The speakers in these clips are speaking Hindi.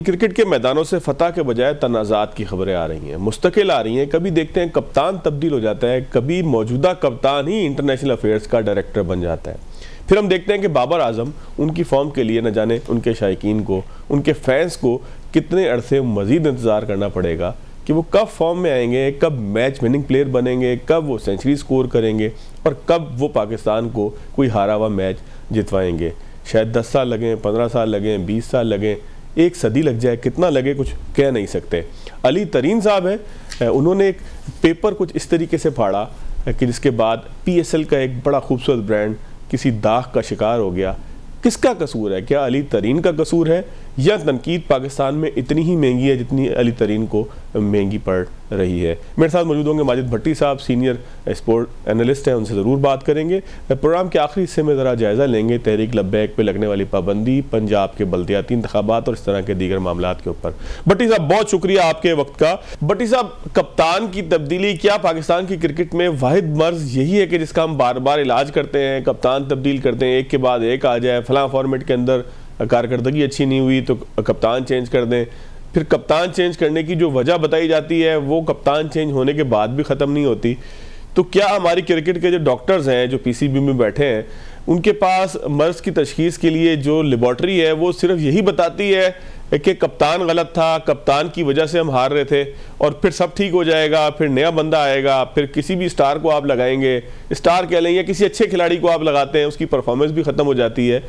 क्रिकेट के मैदानों से फतह के बजाय तनाज़ात की खबरें आ रही हैं, मुस्तकिल आ रही हैं। कभी देखते हैं कप्तान तब्दील हो जाता है, कभी मौजूदा कप्तान ही इंटरनेशनल अफेयर्स का डायरेक्टर बन जाता है। फिर हम देखते हैं कि बाबर आजम उनकी फॉर्म के लिए न जाने उनके शायकीन को, उनके फैंस को कितने अरसे मज़ीद इंतज़ार करना पड़ेगा कि वो कब फॉर्म में आएंगे, कब मैच विनिंग प्लेयर बनेंगे, कब वो सेंचुरी स्कोर करेंगे और कब वो पाकिस्तान को कोई हारा हुआ मैच जितवाएंगे। शायद 10 साल लगें, 15 साल लगें, 20 साल लगें, 1 सदी लग जाए, कितना लगे कुछ कह नहीं सकते। अली तरीन साहब है, उन्होंने एक पेपर कुछ इस तरीके से फाड़ा कि जिसके बाद PSL का एक बड़ा खूबसूरत ब्रांड किसी दाग का शिकार हो गया। किसका कसूर है? क्या अली तरीन का कसूर है या तनकीद पाकिस्तान में इतनी ही महंगी है जितनी अली तरीन को महंगी पड़ रही है? मेरे साथ मौजूद होंगे माजिद भट्टी साहब, सीनियर स्पोर्ट एनालिस्ट हैं, उनसे ज़रूर बात करेंगे। प्रोग्राम के आखिरी हिस्से में ज़रा जायज़ा लेंगे तहरीक लब्बैक पे लगने वाली पाबंदी, पंजाब के बल्दियाती इंतखाबात और इस तरह के दीगर मामलात के ऊपर। भट्टी साहब, बहुत शुक्रिया आपके वक्त का। भट्टी साहब, कप्तान की तब्दीली क्या पाकिस्तान की क्रिकेट में वाहिद मर्ज यही है कि जिसका हम बार बार इलाज करते हैं, कप्तान तब्दील करते हैं, एक के बाद एक आ जाए, फलां फॉर्मेट के अंदर कारकर्दगी अच्छी नहीं हुई तो कप्तान चेंज कर दें, फिर कप्तान चेंज करने की जो वजह बताई जाती है वो कप्तान चेंज होने के बाद भी ख़त्म नहीं होती। तो क्या हमारी क्रिकेट के जो डॉक्टर्स हैं, जो PCB में बैठे हैं, उनके पास मर्ज की तशखीस के लिए जो लेबॉर्ट्री है वो सिर्फ यही बताती है कि कप्तान गलत था, कप्तान की वजह से हम हार रहे थे और फिर सब ठीक हो जाएगा, फिर नया बंदा आएगा, फिर किसी भी स्टार को आप लगाएंगे, स्टार कह लें या किसी अच्छे खिलाड़ी को आप लगाते हैं, उसकी परफॉर्मेंस भी ख़त्म हो जाती है।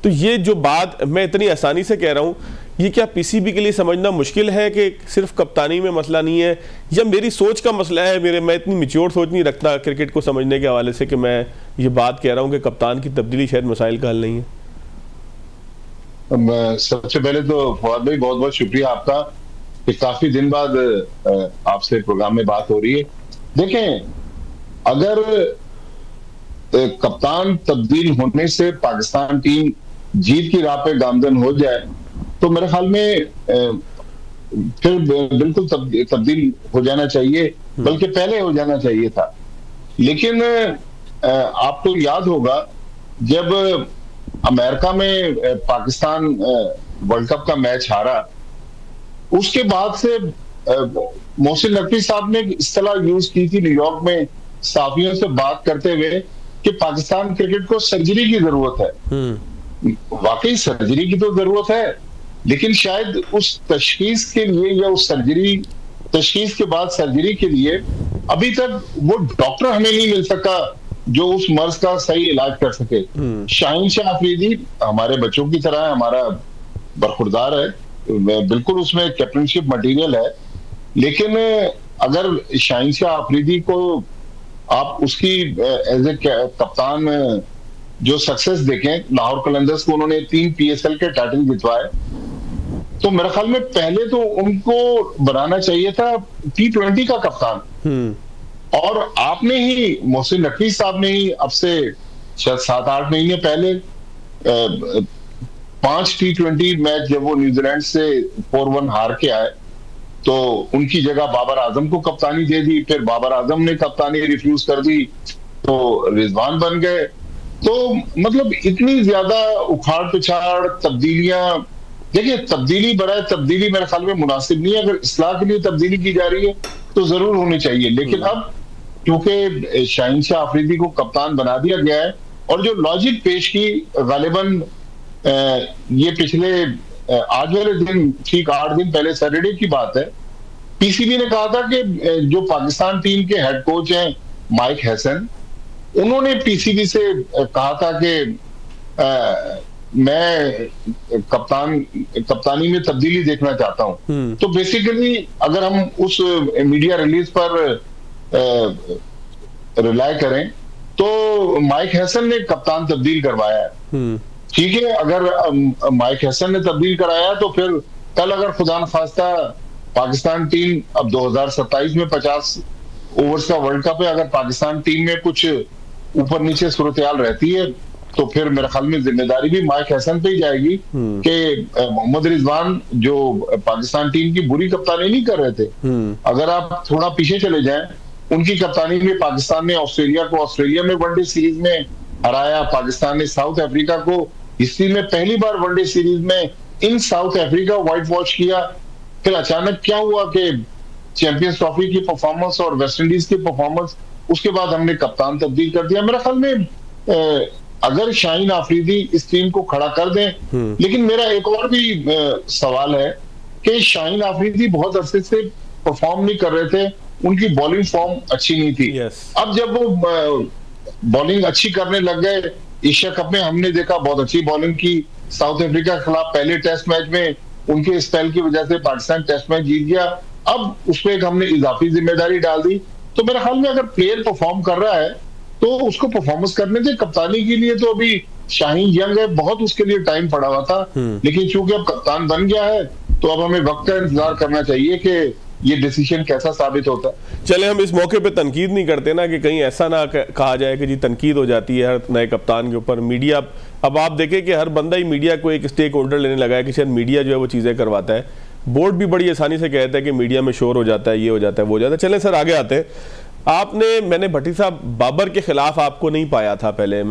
तो ये जो बात मैं इतनी आसानी से कह रहा हूँ, ये क्या PCB के लिए समझना मुश्किल है कि सिर्फ कप्तानी में मसला नहीं है, या मेरी सोच का मसला है? मैं इतनी मैच्योर सोच नहीं रखता क्रिकेट को समझने के हवाले से कि मैं ये बात कह रहा हूँ कि कप्तान की तब्दीली शायद मसाइल का हल नहीं है। सबसे पहले तो फवाद भाई बहुत बहुत शुक्रिया आपका कि काफी दिन बाद आपसे प्रोग्राम में बात हो रही है। देखें, अगर कप्तान तब्दील होने से पाकिस्तान टीम जीत की राह पे गामजन हो जाए तो मेरे ख्याल में फिर बिल्कुल तब्दील हो जाना चाहिए, बल्कि पहले हो जाना चाहिए था। लेकिन आपको याद होगा जब अमेरिका में पाकिस्तान वर्ल्ड कप का मैच हारा, उसके बाद से मोहसिन नकवी साहब ने इस्तेलाह यूज की थी न्यूयॉर्क में साफियों से बात करते हुए कि पाकिस्तान क्रिकेट को सर्जरी की जरूरत है। वाकई सर्जरी की तो जरूरत है, लेकिन शायद उस तशखीस के लिए या उस तशखीस के बाद सर्जरी के लिए अभी तक वो डॉक्टर हमें नहीं मिल सका जो उस मर्ज का सही इलाज कर सके। शाहीन शाह अफरीदी हमारे बच्चों की तरह है, हमारा बरखुरदार है, बिल्कुल उसमें कैप्टनशिप मटेरियल है, लेकिन अगर शाहीन शाह अफरीदी को आप उसकी एज ए कप्तान जो सक्सेस देखें, लाहौर कलंदर्स को उन्होंने 3 PSL के टाइटल जितवाए, तो मेरे ख्याल में पहले तो उनको बनाना चाहिए था T20 का कप्तान। और आपने ही, मोहसिन नकवी साहब ने ही अब से शायद 7-8 महीने पहले 5 T20 मैच जब वो न्यूजीलैंड से 4-1 हार के आए तो उनकी जगह बाबर आजम को कप्तानी दे दी, फिर बाबर आजम ने कप्तानी रिफ्यूज कर दी तो रिजवान बन गए। तो मतलब इतनी ज्यादा उखाड़ पिछाड़ तब्दीलियां, देखिए तब्दीली बराए तब्दीली मेरे ख्याल में मुनासिब नहीं है। अगर इस्लाह के लिए तब्दीली की जा रही है तो जरूर होनी चाहिए, लेकिन अब क्योंकि शाहीन शाह अफरीदी को कप्तान बना दिया गया है और जो लॉजिक पेश की गालिबन ये पिछले आज वाले दिन, ठीक 8 दिन पहले सैटरडे की बात है, PCB ने कहा था कि जो पाकिस्तान टीम के हेड कोच हैं माइक हैसन, उन्होंने PCB से कहा था कि मैं कप्तानी में तब्दीली देखना चाहता हूं। तो बेसिकली अगर हम उस मीडिया रिलीज पर रिलाय करें तो माइक हैसन ने कप्तान तब्दील करवाया है। ठीक है, अगर माइक हैसन ने तब्दील कराया तो फिर कल अगर खुदा न खास्ता पाकिस्तान टीम अब 2027 में 50 ओवर्स का वर्ल्ड कप है, अगर पाकिस्तान टीम में कुछ ऊपर नीचे सूरत-ए-हाल रहती है तो फिर मेरे ख्याल में जिम्मेदारी भी माइक हैसन पे ही जाएगी कि मोहम्मद रिजवान जो पाकिस्तान टीम की बुरी कप्तानी नहीं कर रहे थे, अगर आप थोड़ा पीछे चले जाएं, उनकी कप्तानी में पाकिस्तान ने ऑस्ट्रेलिया को ऑस्ट्रेलिया में वनडे सीरीज में हराया, पाकिस्तान ने साउथ अफ्रीका को हिस्ट्री में पहली बार वनडे सीरीज में इन साउथ अफ्रीका व्हाइट वॉश किया, फिर अचानक क्या हुआ कि चैंपियंस ट्रॉफी की परफॉर्मेंस और वेस्ट इंडीज की परफॉर्मेंस, उसके बाद हमने कप्तान तब्दील कर दिया। मेरे ख्याल में अगर शाहीन आफरीदी इस टीम को खड़ा कर दें, लेकिन मेरा एक और भी सवाल है कि शाहीन आफरीदी बहुत अरसे से परफॉर्म नहीं कर रहे थे, उनकी बॉलिंग फॉर्म अच्छी नहीं थी। अब जब वो बॉलिंग अच्छी करने लग गए, एशिया कप में हमने देखा बहुत अच्छी बॉलिंग की, साउथ अफ्रीका के खिलाफ पहले टेस्ट मैच में उनके स्पेल की वजह से पाकिस्तान टेस्ट मैच जीत गया, अब उसमें हमने इजाफी जिम्मेदारी डाल दी। तो मेरे ख्याल में अगर प्लेयर परफॉर्म कर रहा है तो उसको परफॉर्मेंस करने दे। कप्तानी के लिए तो अभी शाहीन यंग है, बहुत उसके लिए टाइम पड़ा हुआ था, लेकिन चूंकि अब कप्तान बन गया है तो अब हमें वक्त का इंतजार करना चाहिए कि ये डिसीजन कैसा साबित होता है। चले हम इस मौके पे तनकीद नहीं करते ना कि कहीं ऐसा ना कहा जाए कि जी तनकीद हो जाती है हर नए कप्तान के ऊपर। मीडिया, अब आप देखें कि हर बंदा ही मीडिया को एक स्टेक होल्डर लेने लगा है कि शायद मीडिया जो है वो चीज़ें करवाता है। बोर्ड भी बड़ी आसानी से कहता है कि मीडिया में शोर हो जाता है, ये हो जाता है, वो हो जाता है। चलें सर आगे आते हैं। मैंने भट्टी साहब बाबर के खिलाफ आपको नहीं पाया था पहले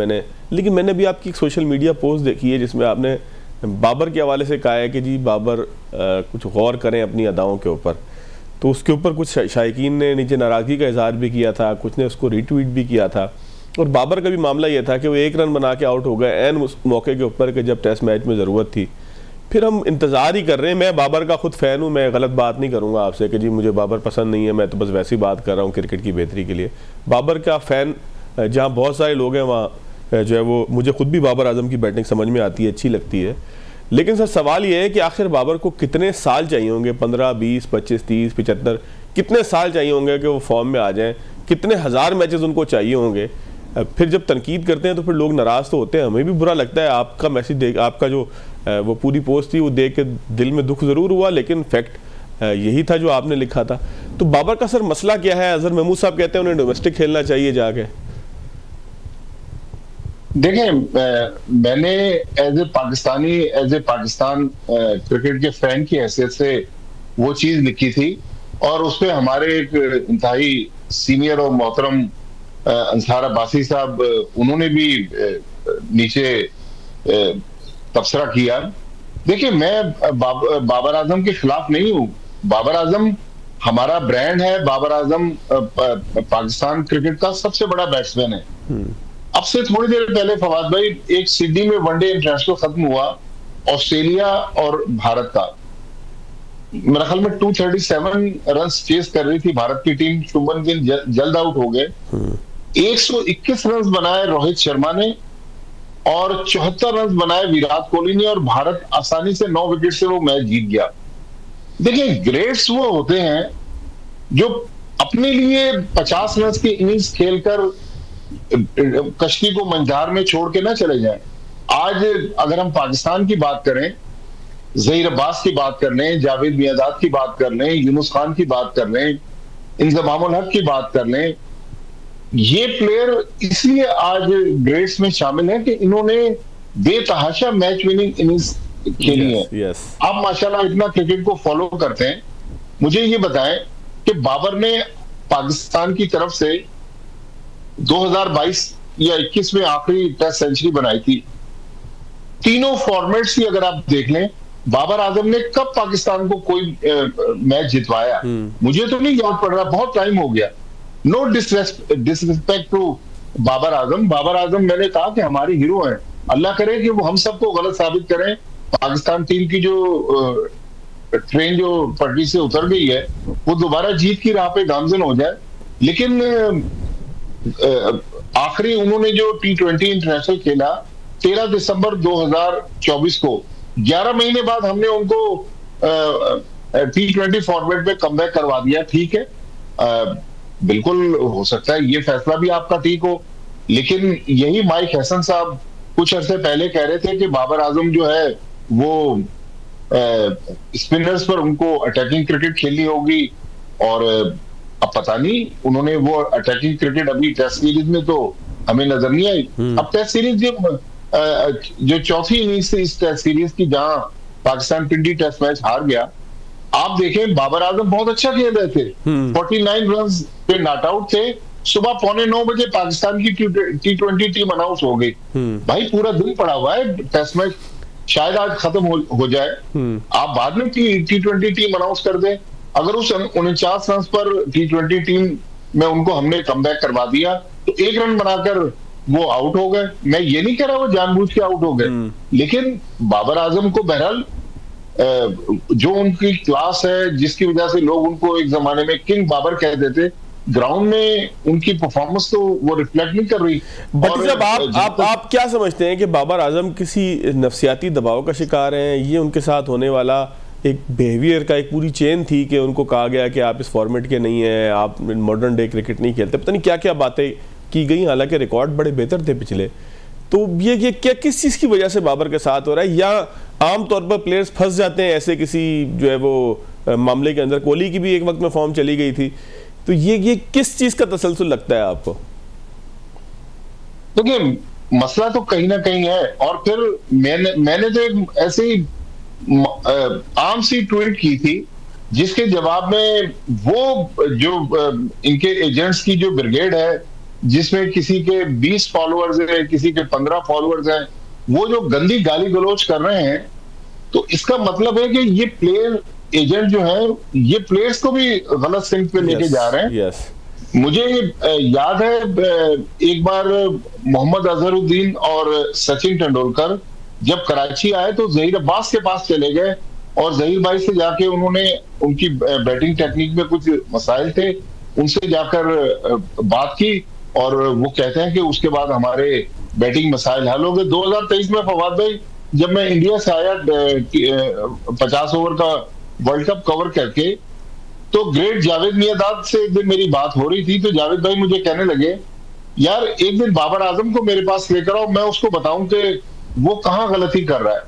लेकिन मैंने भी आपकी एक सोशल मीडिया पोस्ट देखी है जिसमें आपने बाबर के हवाले से कहा है कि जी बाबर कुछ गौर करें अपनी अदाओं के ऊपर। तो उसके ऊपर कुछ शायकीन ने नीचे नाराज़गी का इजहार भी किया था, कुछ ने उसको रीट्वीट भी किया था। और बाबर का भी मामला ये था कि वो 1 रन बना के आउट हो गए एन मौके के ऊपर कि जब टेस्ट मैच में ज़रूरत थी। फिर हम इंतज़ार ही कर रहे हैं। मैं बाबर का खुद फ़ैन हूँ, मैं गलत बात नहीं करूँगा आपसे कि जी मुझे बाबर पसंद नहीं है, मैं तो बस वैसी बात कर रहा हूँ क्रिकेट की बेहतरी के लिए। बाबर का फ़ैन जहाँ बहुत सारे लोग हैं वहाँ जो है वो, मुझे खुद भी बाबर आजम की बैटिंग समझ में आती है, अच्छी लगती है। लेकिन सर सवाल ये है कि आखिर बाबर को कितने साल चाहिए होंगे, 15, 20, 25, 30, 75, कितने साल चाहिए होंगे कि वो फॉर्म में आ जाएं? कितने हज़ार मैचेस उनको चाहिए होंगे? फिर जब तनकीद करते हैं तो फिर लोग नाराज़ तो होते हैं, हमें भी बुरा लगता है। आपका मैसेज देख, आपका जो वो पूरी पोस्ट थी वो देख के दिल में दुख ज़रूर हुआ, लेकिन फैक्ट यही था जो आपने लिखा था। तो बाबर का सर मसला क्या है? अजहर महमूद साहब कहते हैं उन्हें डोमेस्टिक खेलना चाहिए जाके। देखें, मैंने एज ए पाकिस्तान क्रिकेट के फैन की हैसियत से वो चीज लिखी थी, और उस पर हमारे एक इंतहाई सीनियर और मोहतरम अंसार अब्बासी साहब, उन्होंने भी नीचे तबसरा किया। देखिए, मैं बाबर आजम के खिलाफ नहीं हूँ। बाबर आजम हमारा ब्रांड है। बाबर आजम पाकिस्तान क्रिकेट का सबसे बड़ा बैट्समैन है। अब से थोड़ी देर पहले फवाद भाई, एक सिडनी में वनडे इंटरनेशनल खत्म हुआ, ऑस्ट्रेलिया और भारत का। मेरे ख्याल में 237 रन चेस कर रही थी भारत की टीम। शुभमन गिल जल्द आउट हो गए। 121 रन बनाए रोहित शर्मा ने और 74 रन बनाए विराट कोहली ने, और भारत आसानी से 9 विकेट से वो मैच जीत गया। देखिए, ग्रेट्स वो होते हैं जो अपने लिए 50 रन की इनिंग्स खेलकर कश्ती को मंझार में छोड़ के ना चले जाएं। आज अगर हम पाकिस्तान की बात करें, ज़हीर अब्बास की बात कर लें, जावेद मियादाद की बात कर लें, यूनुस खान की बात कर लें, इंजमामुल हक की बात कर लें, ये प्लेयर इसलिए आज ग्रेड्स में शामिल हैं कि इन्होंने बेतहाशा मैच विनिंग इनिंग्स खेली है। आप माशाल्लाह इतना क्रिकेट को फॉलो करते हैं, मुझे ये बताएं कि बाबर ने पाकिस्तान की तरफ से 2022 या 21 में आखिरी टेस्ट सेंचुरी बनाई थी। तीनों फॉर्मेट्स की अगर आप देख लें, बाबर आजम ने कब पाकिस्तान को कोई मैच जितवाया? मुझे तो नहीं याद पड़ रहा, बहुत टाइम हो गया। No disrespect to Babar Azam. Babar Azam, मैंने कहा कि हमारे हीरो हैं, अल्लाह करे कि वो हम सबको गलत साबित करें। पाकिस्तान टीम की जो ट्रेन जो पटरी से उतर गई है वो दोबारा जीत की राह पे गामजन हो जाए। लेकिन आखिरी उन्होंने जो T20 इंटरनेशनल खेला 13 दिसंबर 2024 को, 11 महीने बाद हमने उनको T20 फॉर्मेट में कमबैक करवा दिया। ठीक है, बिल्कुल हो सकता है ये फैसला भी आपका ठीक हो, लेकिन यही माइक हसन साहब कुछ अरसे पहले कह रहे थे कि बाबर आजम जो है वो स्पिनर्स पर उनको अटैकिंग क्रिकेट खेलनी होगी, और अब पता नहीं उन्होंने वो अटैकिंग क्रिकेट अभी टेस्ट सीरीज में तो हमें नजर नहीं आई। अब टेस्ट सीरीज जो चौथी इनिंग्स थी इस टेस्ट सीरीज की, जहां पाकिस्तान 20 टेस्ट मैच हार गया, आप देखें बाबर आजम बहुत अच्छा खेल रहे थे। 49 रन पे नॉट आउट थे। सुबह 8:45 बजे पाकिस्तान की T20 टीम अनाउंस हो गई। भाई पूरा दिन पड़ा हुआ है, टेस्ट मैच शायद आज खत्म हो जाए। आप बाद में T20 टीम अनाउंस कर दें। अगर उस 49 रन पर T20 टीम में उनको हमने कमबैक करवा दिया तो 1 रन बनाकर वो आउट हो गए। मैं ये नहीं कह रहा वो जानबूझ के आउट हो गए, लेकिन बाबर आजम को बहरहाल जो उनकी क्लास है, जिसकी वजह से लोग उनको एक जमाने में किंग बाबर कहते थे, ग्राउंड में उनकी परफॉर्मेंस तो वो रिफ्लेक्ट नहीं कर रही। भट्टी साहब, आप क्या समझते हैं कि बाबर आजम किसी नफ्सियाती दबाव का शिकार हैं? ये उनके साथ होने वाला एक बिहेवियर का एक पूरी चेन थी कि उनको कहा गया कि आप इस फॉर्मेट के नहीं हैं, आप मॉडर्न डे क्रिकेट नहीं खेलते, पता नहीं क्या क्या बातें की गई, हालांकि रिकॉर्ड बड़े बेहतर थे पिछले। तो ये क्या किस चीज़ की वजह से बाबर के साथ हो रहा है, या आमतौर पर प्लेयर्स फंस जाते हैं ऐसे किसी जो है वो मामले के अंदर? कोहली की भी एक वक्त में फॉर्म चली गई थी, तो ये किस चीज का तसलसल लगता है आपको? देखिए, मसला तो कहीं ना कहीं है। और फिर मैंने तो ऐसे ही आम सी ट्वीट की थी जिसके जवाब में वो जो इनके एजेंट्स की जो ब्रिगेड है, जिसमें किसी के 20 फॉलोअर्स हैं, किसी के 15 फॉलोअर्स हैं, वो जो गंदी गाली गलौज कर रहे हैं, तो इसका मतलब है कि ये प्लेयर एजेंट जो है ये प्लेयर्स को भी गलत सिंक पे लेके जा रहे हैं। मुझे याद है एक बार मोहम्मद अजहरुद्दीन और सचिन तेंदुलकर जब कराची आए तो जहीर अब्बास के पास चले गए और जहीर भाई से जाके उन्होंने उनकी बैटिंग टेक्निक में कुछ मसाइल थे, उनसे जाकर बात की और वो कहते हैं कि उसके बाद हमारे बैटिंग मसाइल हल हो गए। 2023 में फवाद भाई, जब मैं इंडिया से आया 50 ओवर का वर्ल्ड कप कवर करके, तो ग्रेट जावेद मियांदाद से एक दिन मेरी बात हो रही थी, तो जावेद भाई मुझे कहने लगे, यार एक दिन बाबर आजम को मेरे पास लेकर आओ, मैं उसको बताऊं कि वो कहाँ गलती कर रहा है।